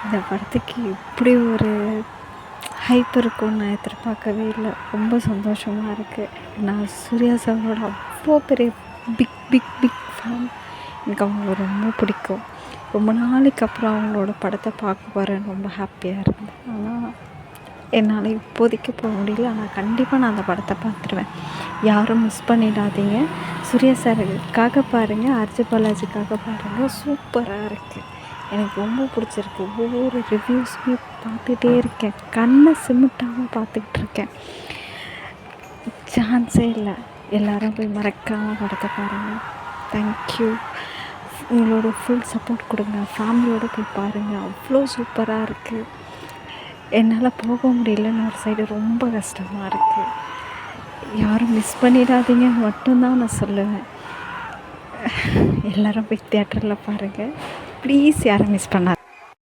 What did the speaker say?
இந்த படத்துக்கு இப்படி ஒரு ஹைப் இருக்கும்னு நான் எதிர்பார்க்கவே இல்லை. ரொம்ப சந்தோஷமாக இருக்குது. நான் சூர்யா சாரோட அவ்வளோ பெரிய பிக் பிக் பிக் ஃபேன். எனக்கு அவங்கள ரொம்ப பிடிக்கும். ரொம்ப நாளைக்கு அப்புறம் அவங்களோட படத்தை பார்க்க போகிறேன்னு ரொம்ப ஹாப்பியாக இருந்தேன். ஆனால் என்னால் இப்போதைக்கு போக முடியல. ஆனால் கண்டிப்பாக நான் அந்த படத்தை பார்த்துருவேன். யாரும் மிஸ் பண்ணிடாதீங்க. சூர்யா சாருக்காக பாருங்கள், ஆர்ஜே பாலாஜிக்காக பாருங்கள். சூப்பராக இருக்குது. எனக்கு ரொம்ப பிடிச்சிருக்கு. ஒவ்வொரு ரிவ்யூஸுமே பார்த்துட்டே இருக்கேன். கண்ணை சிமிட்டாமல் பார்த்துக்கிட்டு இருக்கேன். சான்ஸே இல்லை. எல்லோரும் போய் மறக்காமல் படத்தை பாருங்கள். தேங்க்யூ. உங்களோட ஃபுல் சப்போர்ட் கொடுங்க. ஃபேமிலியோடு போய் பாருங்கள். அவ்வளோ சூப்பராக இருக்குது. என்னால் போக முடியலன்னு ஒரு சைடு ரொம்ப கஷ்டமாக இருக்குது. யாரும் மிஸ் பண்ணிடாதீங்கன்னு மட்டும்தான் நான் சொல்லுவேன். எல்லோரும் போய் தியேட்டரில் பாருங்கள். ப்ளீஸ் யாரும் மிஸ் பண்ணாதீங்க.